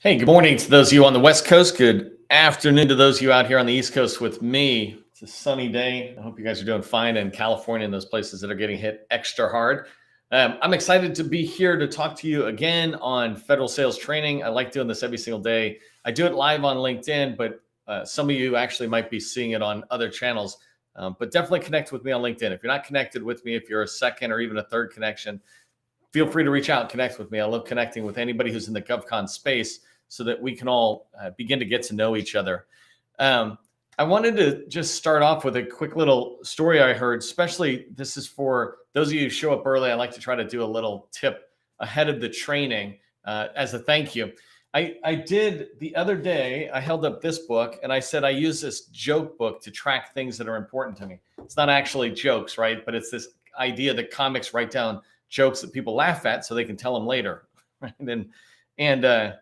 Hey, good morning to those of you on the West Coast. Good afternoon to those of you out here on the East Coast with me. It's a sunny day. I hope you guys are doing fine in California and those places that are getting hit extra hard. I'm excited to be here to talk to you again on federal sales training. I like doing this every single day. I do it live on LinkedIn, but some of you actually might be seeing it on other channels. But definitely connect with me on LinkedIn. If you're not connected with me, if you're a second or even a third connection, feel free to reach out and connect with me. I love connecting with anybody who's in the GovCon space so that we can all begin to get to know each other. I wanted to just start off with a quick little story I heard, especially this is for those of you who show up early. I like to try to do a little tip ahead of the training as a thank you. I did the other day, I held up this book and I said, I use this joke book to track things that are important to me. It's not actually jokes, right? But it's this idea that comics write down jokes that people laugh at so they can tell them later. Right? And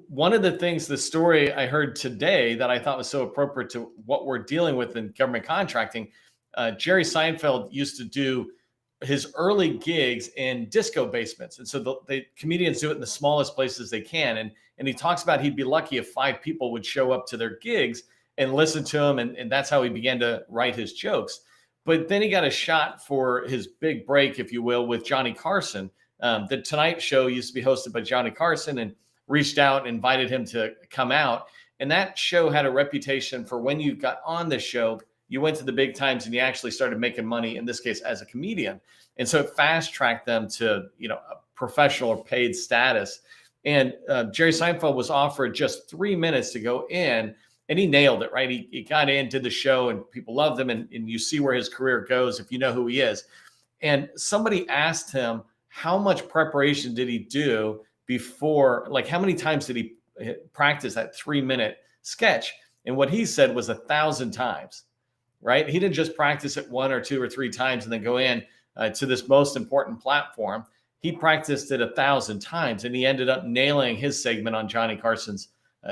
one of the things, the story I heard today that I thought was so appropriate to what we're dealing with in government contracting, Jerry Seinfeld used to do his early gigs in disco basements. And so the comedians do it in the smallest places they can. And he talks about he'd be lucky if 5 people would show up to their gigs and listen to him. And that's how he began to write his jokes. But then he got a shot for his big break, if you will, with Johnny Carson. The Tonight Show used to be hosted by Johnny Carson, and reached out and invited him to come out. And that show had a reputation for when you got on the show, you went to the big times and you actually started making money, in this case, as a comedian. And so it fast tracked them to, a professional or paid status. And Jerry Seinfeld was offered just 3 minutes to go in, and he nailed it, right? He got in, did the show, and people loved him. And you see where his career goes if you know who he is. And somebody asked him, how much preparation did he do before, like how many times did he practice that 3-minute sketch? And what he said was 1,000 times, right? He didn't just practice it 1 or 2 or 3 times and then go in to this most important platform. He practiced it 1,000 times, and he ended up nailing his segment on Johnny Carson's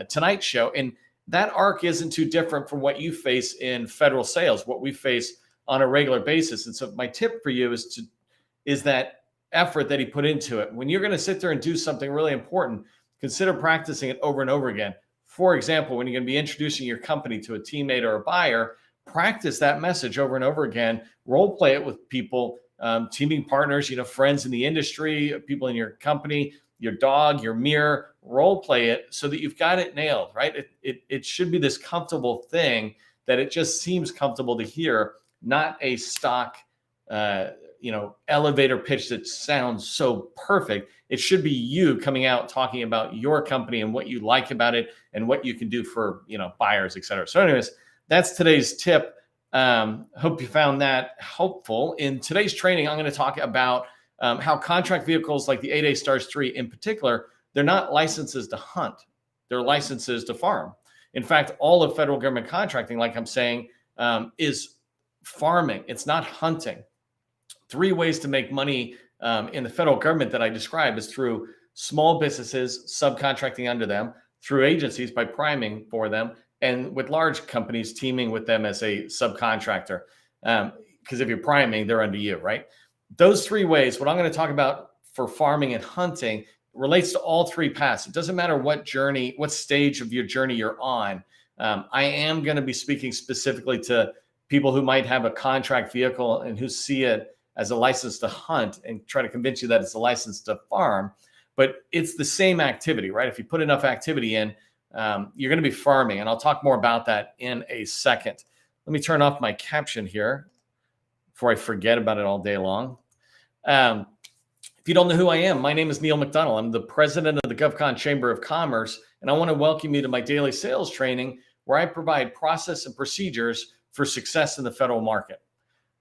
Tonight Show. And that arc isn't too different from what you face in federal sales, what we face on a regular basis. And so my tip for you is that effort that he put into it. When you're going to sit there and do something really important, consider practicing it over and over again. For example, when you're going to be introducing your company to a teammate or a buyer, practice that message over and over again. Role play it with people, teaming partners, friends in the industry, people in your company, your dog, your mirror. Role play it so that you've got it nailed, right? It should be this comfortable thing that it just seems comfortable to hear, not a stock elevator pitch that sounds so perfect. It should be you coming out talking about your company and what you like about it and what you can do for, buyers, et cetera. So anyways, that's today's tip. Hope you found that helpful. In today's training, I'm going to talk about how contract vehicles like the 8A Stars 3 in particular, they're not licenses to hunt. They're licenses to farm. In fact, all of federal government contracting, like I'm saying, is farming. It's not hunting. 3 ways to make money in the federal government that I describe is through small businesses, subcontracting under them, through agencies by priming for them, and with large companies teaming with them as a subcontractor. Because if you're priming, they're under you, right? Those 3 ways, what I'm going to talk about for farming and hunting relates to all 3 paths. It doesn't matter what stage of your journey you're on. I am going to be speaking specifically to people who might have a contract vehicle and who see it as a license to hunt and try to convince you that it's a license to farm. But it's the same activity, right? If you put enough activity in, you're going to be farming. And I'll talk more about that in a second. Let me turn off my caption here before I forget about it all day long. If you don't know who I am, my name is Neil McDonald. I'm the president of the GovCon Chamber of Commerce, and I want to welcome you to my daily sales training where I provide process and procedures for success in the federal market.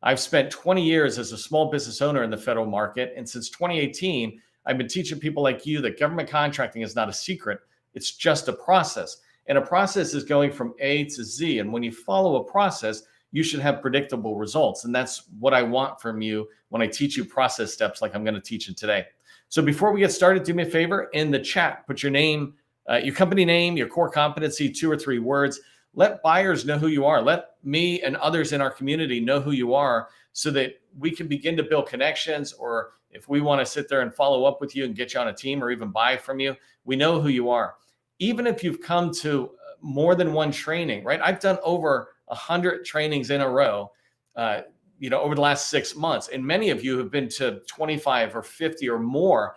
I've spent 20 years as a small business owner in the federal market, and since 2018, I've been teaching people like you that government contracting is not a secret. It's just a process, and a process is going from A to Z, and when you follow a process, you should have predictable results, and that's what I want from you when I teach you process steps like I'm going to teach you today. So before we get started, do me a favor, in the chat, put your name, your company name, your core competency, 2 or 3 words. Let buyers know who you are. Let me and others in our community know who you are so that we can begin to build connections, or if we want to sit there and follow up with you and get you on a team or even buy from you, we know who you are. even if you've come to more than one training, right? I've done over 100 trainings in a row, over the last 6 months. And many of you have been to 25 or 50 or more.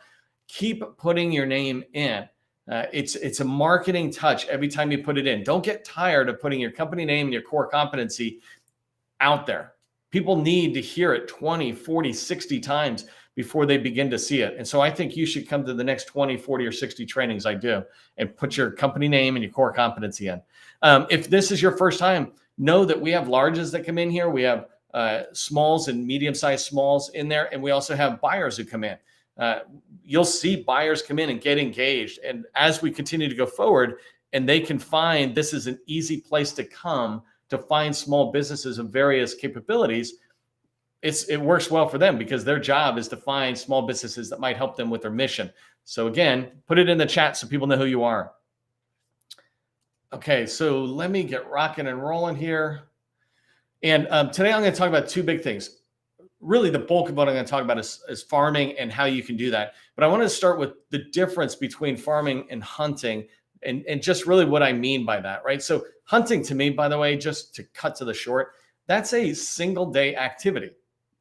Keep putting your name in. It's a marketing touch every time you put it in. Don't get tired of putting your company name and your core competency out there. People need to hear it 20, 40, 60 times before they begin to see it. And so I think you should come to the next 20, 40, or 60 trainings I do and put your company name and your core competency in. If this is your first time, know that we have larges that come in here. We have smalls and medium-sized smalls in there. And we also have buyers who come in. You'll see buyers come in and get engaged. And as we continue to go forward and they can find this is an easy place to come to find small businesses of various capabilities, it works well for them because their job is to find small businesses that might help them with their mission. So again, put it in the chat so people know who you are. Okay, so let me get rocking and rolling here. And today I'm going to talk about two big things. Really, the bulk of what I'm going to talk about is farming and how you can do that. But I want to start with the difference between farming and hunting and just really what I mean by that, right? So hunting to me, by the way, just to cut to the short, that's a single day activity.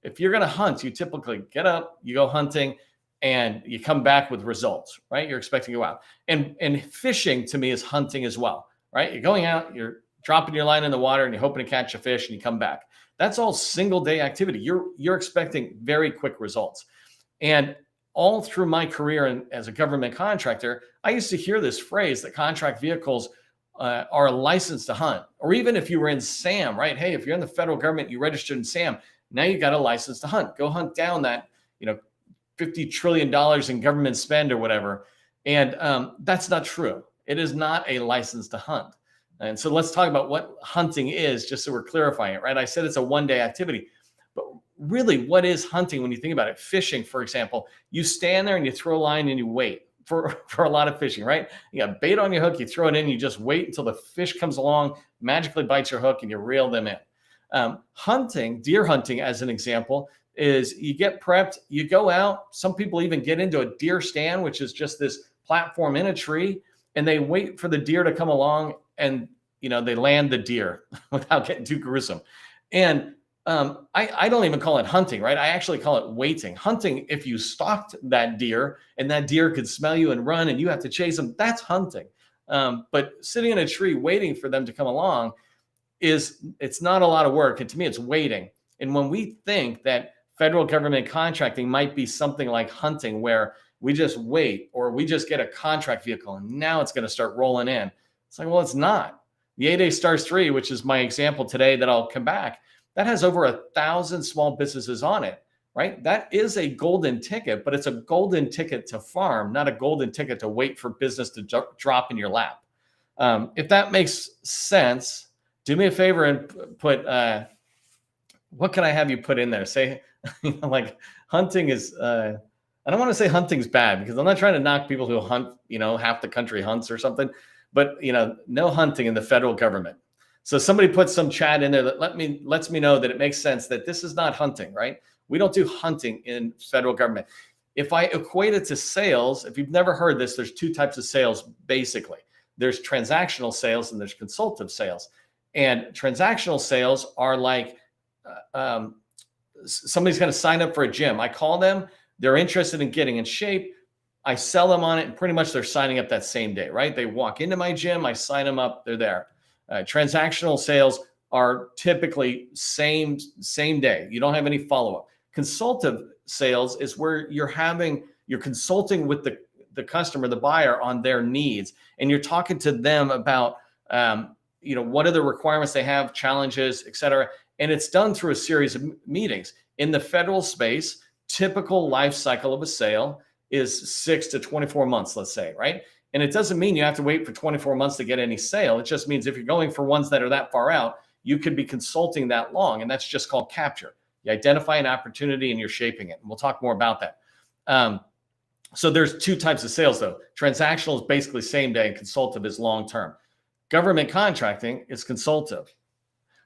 If you're going to hunt, you typically get up, you go hunting, and you come back with results, right? You're expecting to go out. And fishing to me is hunting as well, right? You're going out, you're dropping your line in the water, and you're hoping to catch a fish, and you come back. That's all single day activity. You're expecting very quick results. And all through my career as a government contractor, I used to hear this phrase that contract vehicles are licensed to hunt. Or even if you were in SAM, right? Hey, if you're in the federal government, you registered in SAM, now you got a license to hunt. Go hunt down that, $50 trillion in government spend or whatever. And that's not true. It is not a license to hunt. And so let's talk about what hunting is, just so we're clarifying it, right? I said it's a one-day activity. But really, what is hunting when you think about it? Fishing, for example, you stand there and you throw a line and you wait for a lot of fishing, right? You got bait on your hook, you throw it in, you just wait until the fish comes along, magically bites your hook, and you reel them in. Hunting, deer hunting as an example, is you get prepped, you go out. Some people even get into a deer stand, which is just this platform in a tree, and they wait for the deer to come along and they land the deer without getting too gruesome. And I don't even call it hunting, right? I actually call it waiting. Hunting, if you stalked that deer and that deer could smell you and run and you have to chase them, that's hunting. But sitting in a tree waiting for them to come along it's not a lot of work. And to me, it's waiting. And when we think that federal government contracting might be something like hunting, where we just wait or we just get a contract vehicle and now it's going to start rolling in. It's like, well, it's not. The 8A Stars 3, which is my example today that I'll come back, that has over 1,000 small businesses on it, right? That is a golden ticket, but it's a golden ticket to farm, not a golden ticket to wait for business to drop in your lap. If that makes sense, do me a favor and put, what can I have you put in there? Say, like hunting is, I don't want to say hunting's bad because I'm not trying to knock people who hunt, half the country hunts or something, but no hunting in the federal government. So somebody put some chat in there that lets me know that it makes sense that this is not hunting, right? We don't do hunting in federal government. If I equate it to sales, if you've never heard this, there's two types of sales, basically. There's transactional sales and there's consultative sales. And transactional sales are like somebody's going to sign up for a gym. I call them, they're interested in getting in shape. I sell them on it, and pretty much they're signing up that same day, right? They walk into my gym, I sign them up, they're there. Transactional sales are typically same day. You don't have any follow-up. Consultative sales is where you're consulting with the customer, the buyer, on their needs, and you're talking to them about what are the requirements they have, challenges, et cetera. And it's done through a series of meetings. In the federal space, typical life cycle of a sale is 6 to 24 months, let's say, right? And it doesn't mean you have to wait for 24 months to get any sale. It just means if you're going for ones that are that far out, you could be consulting that long. And that's just called capture. You identify an opportunity and you're shaping it. And we'll talk more about that. So there's two types of sales, though. Transactional is basically same day, and consultative is long term. Government contracting is consultative.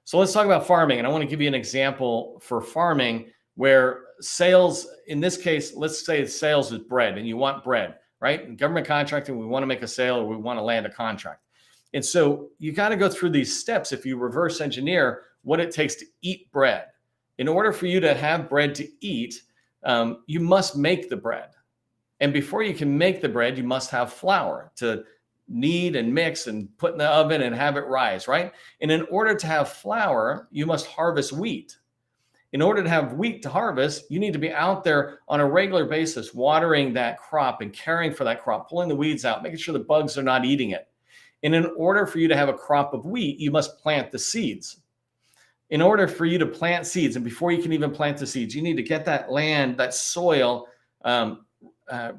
So let's talk about farming. And I want to give you an example for farming where sales, in this case, let's say sales is bread and you want bread. right? In government contracting, we want to make a sale or we want to land a contract. And so you got to go through these steps if you reverse engineer what it takes to eat bread. In order for you to have bread to eat, you must make the bread. And before you can make the bread, you must have flour to knead and mix and put in the oven and have it rise, right? And in order to have flour, you must harvest wheat. In order to have wheat to harvest, you need to be out there on a regular basis, watering that crop and caring for that crop, pulling the weeds out, making sure the bugs are not eating it. And in order for you to have a crop of wheat, you must plant the seeds. In order for you to plant seeds, and before you can even plant the seeds, you need to get that land, that soil,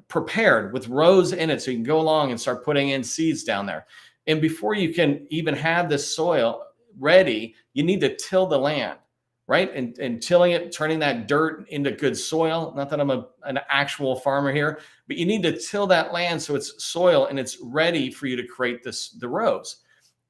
prepared with rows in it so you can go along and start putting in seeds down there. And before you can even have the soil ready, you need to till the land, right? And tilling it, turning that dirt into good soil. Not that I'm an actual farmer here, but you need to till that land so it's soil and it's ready for you to create the rows.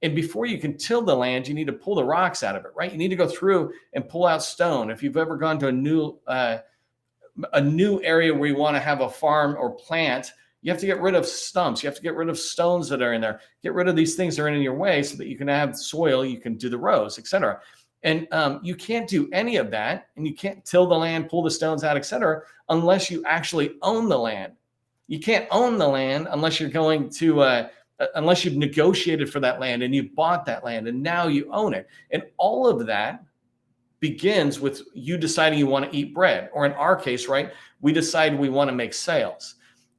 And before you can till the land, you need to pull the rocks out of it, right? You need to go through and pull out stone. If you've ever gone to a new area where you want to have a farm or plant, you have to get rid of stumps. You have to get rid of stones that are in there. Get rid of these things that are in your way so that you can have soil, you can do the rows, etc. And you can't do any of that, and you can't till the land, pull the stones out, etc., unless you actually own the land. You can't own the land unless you're going to, unless you've negotiated for that land and you bought that land and now you own it. And all of that begins with you deciding you want to eat bread, or in our case, right, we decide we want to make sales.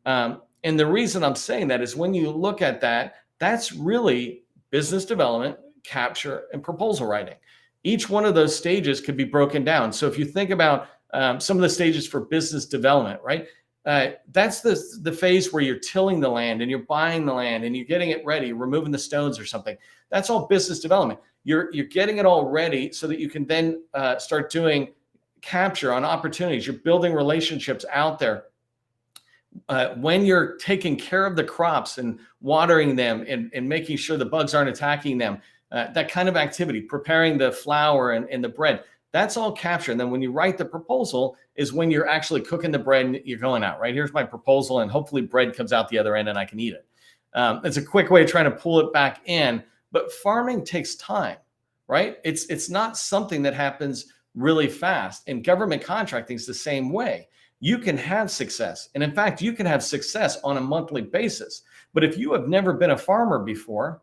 And the reason I'm saying that is when you look at that, that's really business development, capture, and proposal writing. Each one of those stages could be broken down. So if you think about some of the stages for business development, right, that's the phase where you're tilling the land and you're buying the land and you're getting it ready, removing the stones or something. That's all business development. You're getting it all ready so that you can then start doing capture on opportunities. You're building relationships out there. When you're taking care of the crops and watering them and making sure the bugs aren't attacking them, that kind of activity, preparing the flour and the bread, that's all capture. And then when you write the proposal is when you're actually cooking the bread and you're going out, right? Here's my proposal, and hopefully bread comes out the other end and I can eat it. It's a quick way of trying to pull it back in. But farming takes time, right? It's not something that happens really fast. And government contracting is the same way. You can have success. And in fact, you can have success on a monthly basis. But if you have never been a farmer before,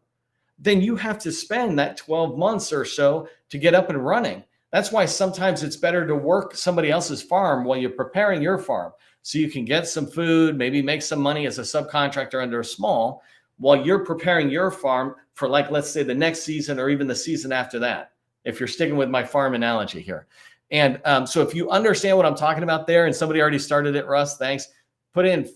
then you have to spend that 12 months or so to get up and running. That's why sometimes it's better to work somebody else's farm while you're preparing your farm. So you can get some food, maybe make some money as a subcontractor under a small, while you're preparing your farm for, like, let's say the next season or even the season after that, if you're sticking with my farm analogy here. And so if you understand what I'm talking about there, and somebody already started it, Russ, thanks, put in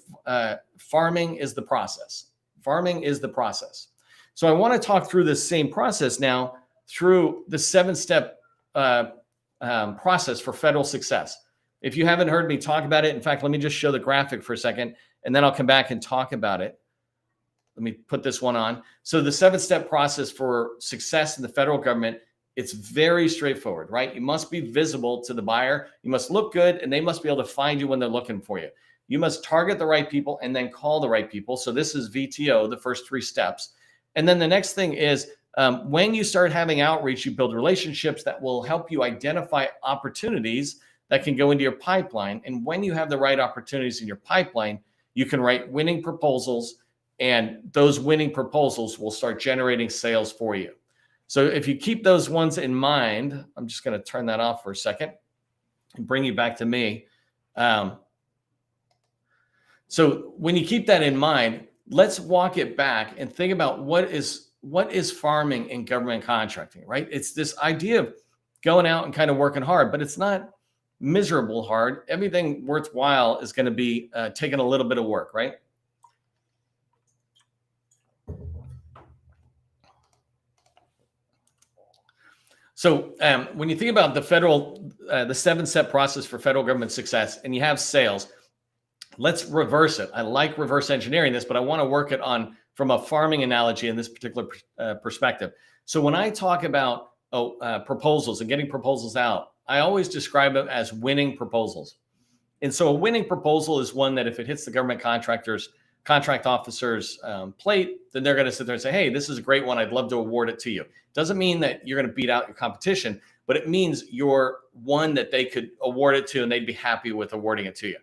farming is the process. Farming is the process. So I want to talk through this same process now through the 7-step process for federal success. If you haven't heard me talk about it, in fact, let me just show the graphic for a second, and then I'll come back and talk about it. Let me put this one on. So the 7-step process for success in the federal government, it's very straightforward, right? You must be visible to the buyer. You must look good, and they must be able to find you when they're looking for you. You must target the right people and then call the right people. So this is VTO, the first 3 steps. And then the next thing is when you start having outreach, you build relationships that will help you identify opportunities that can go into your pipeline. And when you have the right opportunities in your pipeline, you can write winning proposals, and those winning proposals will start generating sales for you. So if you keep those ones in mind, I'm just going to turn that off for a second and bring you back to me. So when you keep that in mind, let's walk it back and think about what is farming and government contracting, right? It's this idea of going out and kind of working hard, but it's not miserable hard. Everything worthwhile is going to be taking a little bit of work, right? So when you think about the 7-step process for federal government success, and you have sales, let's reverse it. I like reverse engineering this, but I want to work it on from a farming analogy in this particular perspective. So when I talk about proposals and getting proposals out, I always describe them as winning proposals. And so a winning proposal is one that if it hits the government contractor's contract officer's plate, then they're going to sit there and say, hey, this is a great one. I'd love to award it to you. Doesn't mean that you're going to beat out your competition, but it means you're one that they could award it to and they'd be happy with awarding it to you.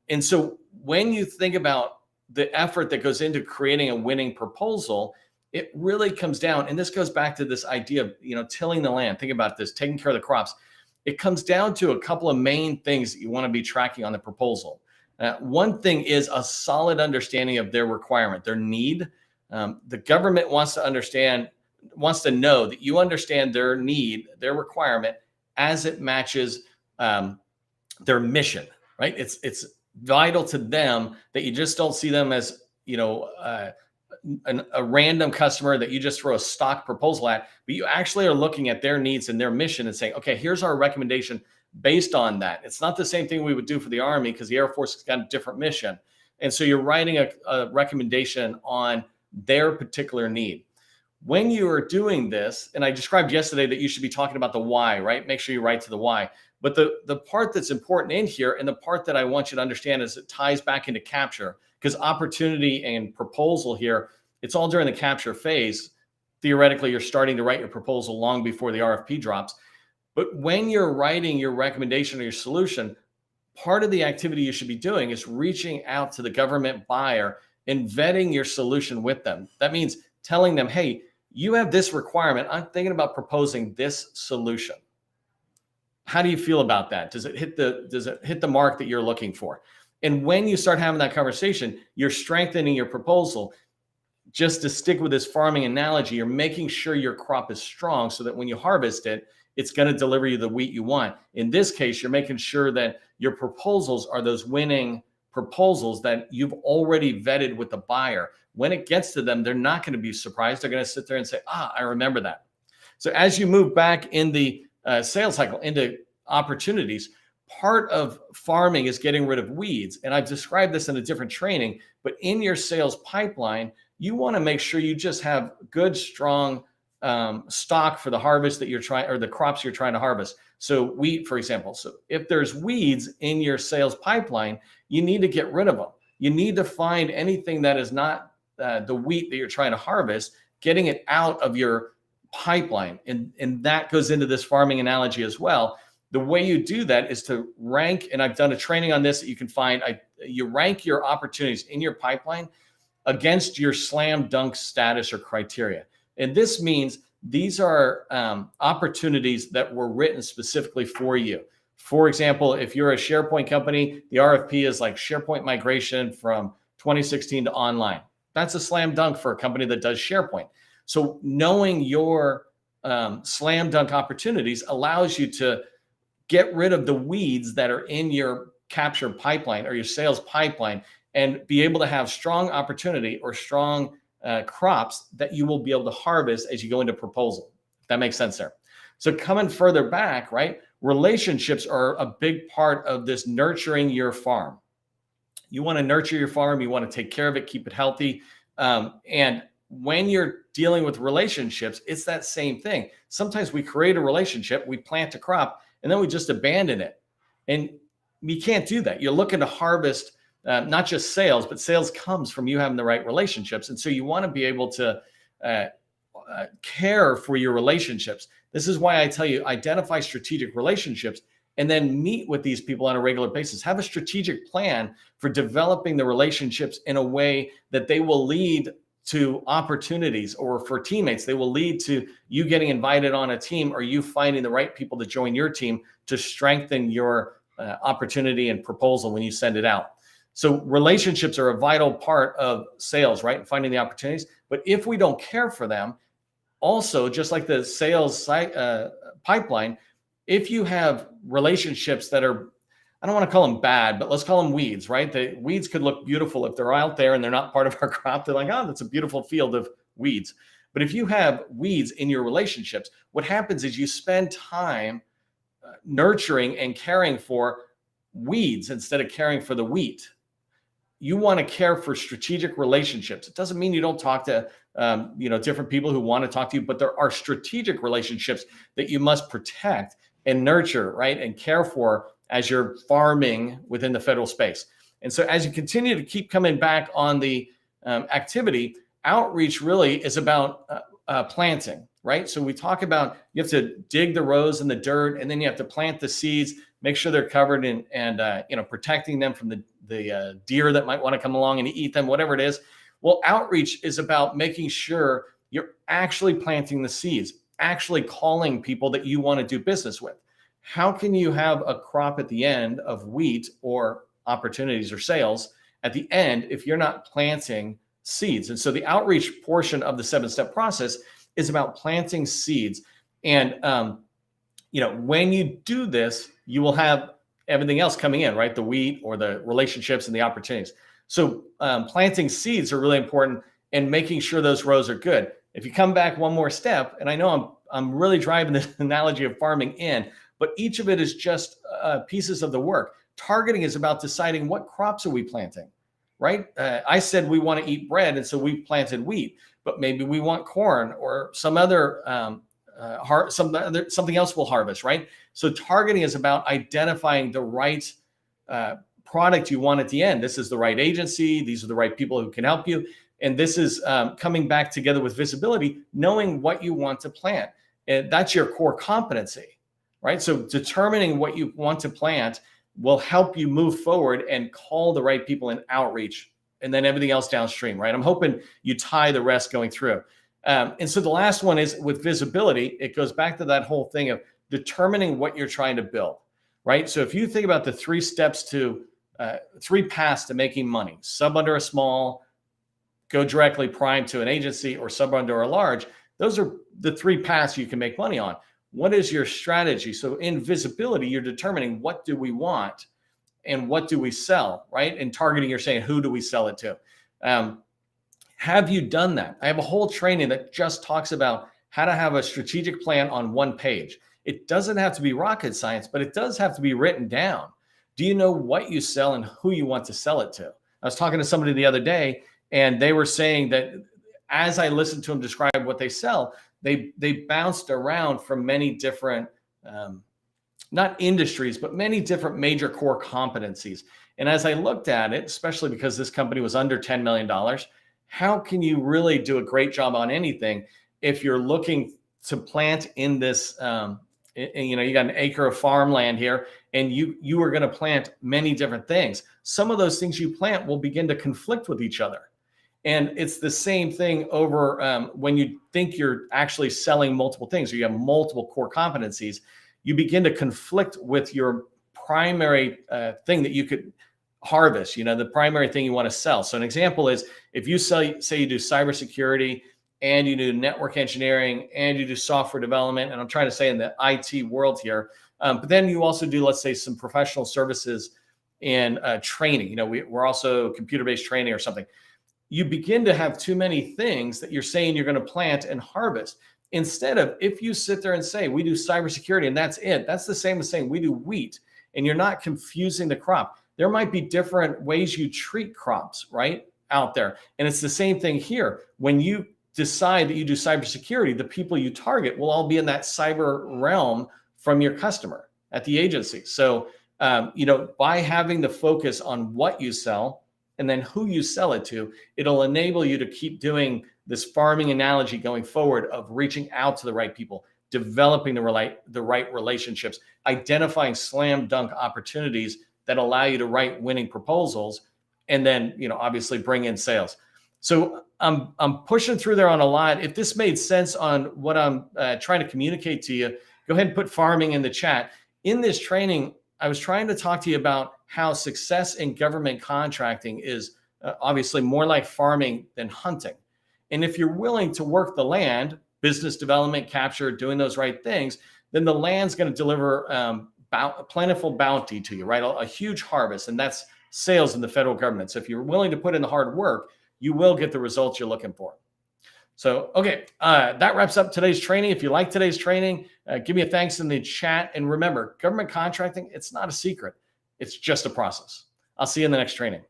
And so when you think about the effort that goes into creating a winning proposal, it really comes down, and this goes back to this idea of, tilling the land. Think about this, taking care of the crops. It comes down to a couple of main things that you want to be tracking on the proposal. One thing is a solid understanding of their requirement, their need. The government wants to know that you understand their need, their requirement, as it matches their mission, right? It's vital to them that you just don't see them as, a random customer that you just throw a stock proposal at, but you actually are looking at their needs and their mission and saying, okay, here's our recommendation based on that. It's not the same thing we would do for the Army because the Air Force has got a different mission. And so you're writing a recommendation on their particular need. When you are doing this, and I described yesterday that you should be talking about the why, right? Make sure you write to the why. But the part that's important in here, and the part that I want you to understand, is it ties back into capture, because opportunity and proposal here, it's all during the capture phase. Theoretically, you're starting to write your proposal long before the RFP drops. But when you're writing your recommendation or your solution, part of the activity you should be doing is reaching out to the government buyer and vetting your solution with them. That means telling them, hey, you have this requirement. I'm thinking about proposing this solution. How do you feel about that? Does it hit the mark that you're looking for? And when you start having that conversation, you're strengthening your proposal. Just to stick with this farming analogy, you're making sure your crop is strong so that when you harvest it, it's going to deliver you the wheat you want. In this case, you're making sure that your proposals are those winning proposals that you've already vetted with the buyer. When it gets to them, they're not going to be surprised. They're going to sit there and say, I remember that. So as you move back in the sales cycle into opportunities, part of farming is getting rid of weeds. And I've described this in a different training, but in your sales pipeline, you want to make sure you just have good, strong stock for the harvest that you're trying, or the crops you're trying to harvest. So wheat, for example. So if there's weeds in your sales pipeline, you need to get rid of them. You need to find anything that is not the wheat that you're trying to harvest, getting it out of your pipeline. And that goes into this farming analogy as well. The way you do that is to rank, and I've done a training on this that you can find. You rank your opportunities in your pipeline against your slam dunk status or criteria. And this means these are opportunities that were written specifically for you. For example, if you're a SharePoint company, the RFP is like SharePoint migration from 2016 to online. That's a slam dunk for a company that does SharePoint. So knowing your slam dunk opportunities allows you to get rid of the weeds that are in your capture pipeline or your sales pipeline and be able to have strong opportunity or strong crops that you will be able to harvest as you go into proposal. If that makes sense there. So coming further back, right? Relationships are a big part of this nurturing your farm. You want to nurture your farm. You want to take care of it, keep it healthy. And when you're dealing with relationships, it's that same thing. Sometimes we create a relationship, we plant a crop, and then we just abandon it. And you can't do that. You're looking to harvest not just sales, but sales comes from you having the right relationships. And so you want to be able to care for your relationships. This is why I tell you, identify strategic relationships and then meet with these people on a regular basis. Have a strategic plan for developing the relationships in a way that they will lead to opportunities, or for teammates, they will lead to you getting invited on a team or you finding the right people to join your team to strengthen your opportunity and proposal when you send it out. So relationships are a vital part of sales, right? And finding the opportunities. But if we don't care for them, also, just like the sales pipeline, if you have relationships that are, I don't want to call them bad, but let's call them weeds, right? The weeds could look beautiful if they're out there and they're not part of our crop. They're like, oh, that's a beautiful field of weeds. But if you have weeds in your relationships, what happens is you spend time nurturing and caring for weeds instead of caring for the wheat. You want to care for strategic relationships. It doesn't mean you don't talk to different people who want to talk to you, but there are strategic relationships that you must protect and nurture, right? And care for as you're farming within the federal space. And so as you continue to keep coming back on the activity, outreach really is about planting, right? So we talk about you have to dig the rows in the dirt, and then you have to plant the seeds, make sure they're covered and protecting them from the deer that might want to come along and eat them, whatever it is. Well, outreach is about making sure you're actually planting the seeds, actually calling people that you want to do business with. How can you have a crop at the end of wheat or opportunities or sales at the end if you're not planting seeds? And so the outreach portion of the 7-step process is about planting seeds. And when you do this, you will have everything else coming in, right? The wheat or the relationships and the opportunities. So planting seeds are really important and making sure those rows are good. If you come back one more step, and I know I'm really driving the analogy of farming in, but each of it is just pieces of the work. Targeting is about deciding what crops are we planting, right? I said we want to eat bread, and so we planted wheat, but maybe we want corn or some other something else we'll harvest, right? So targeting is about identifying the right product you want at the end. This is the right agency. These are the right people who can help you. And this is coming back together with visibility, knowing what you want to plant. And that's your core competency, right? So determining what you want to plant will help you move forward and call the right people in outreach, and then everything else downstream, right? I'm hoping you tie the rest going through. And so the last one is with visibility. It goes back to that whole thing of determining what you're trying to build, right? So if you think about the 3 steps to 3 paths to making money: sub under a small, go directly prime to an agency, or sub under a large. Those are the 3 paths you can make money on. What is your strategy? So in visibility, you're determining what do we want and what do we sell, right? In targeting, you're saying, who do we sell it to? Have you done that? I have a whole training that just talks about how to have a strategic plan on 1 page. It doesn't have to be rocket science, but it does have to be written down. Do you know what you sell and who you want to sell it to? I was talking to somebody the other day, and they were saying that as I listened to them describe what they sell, they bounced around from many different, not industries, but many different major core competencies. And as I looked at it, especially because this company was under $10 million, how can you really do a great job on anything if you're looking to plant in this, you got an acre of farmland here, and you are going to plant many different things. Some of those things you plant will begin to conflict with each other. And it's the same thing over when you think you're actually selling multiple things, or you have multiple core competencies, you begin to conflict with your primary thing that you could harvest, the primary thing you want to sell. So an example is if you say you do cybersecurity and you do network engineering and you do software development, and I'm trying to say in the IT world here, but then you also do, let's say, some professional services in training. We're also computer-based training or something. You begin to have too many things that you're saying you're going to plant and harvest. Instead of, if you sit there and say, we do cybersecurity and that's it, that's the same as saying we do wheat, and you're not confusing the crop. There might be different ways you treat crops, right, out there. And it's the same thing here. When you decide that you do cybersecurity, the people you target will all be in that cyber realm from your customer at the agency. So, by having the focus on what you sell and then who you sell it to, it'll enable you to keep doing this farming analogy going forward of reaching out to the right people, developing the right relationships, identifying slam dunk opportunities that allow you to write winning proposals, and then, obviously bring in sales. So I'm pushing through there on a lot. If this made sense on what I'm trying to communicate to you, go ahead and put farming in the chat. In this training, I was trying to talk to you about how success in government contracting is obviously more like farming than hunting. And if you're willing to work the land, business development, capture, doing those right things, then the land's going to deliver plentiful bounty to you, right? A huge harvest, and that's sales in the federal government. So if you're willing to put in the hard work, you will get the results you're looking for. So, okay, that wraps up today's training. If you like today's training, give me a thanks in the chat. And remember, government contracting, it's not a secret. It's just a process. I'll see you in the next training.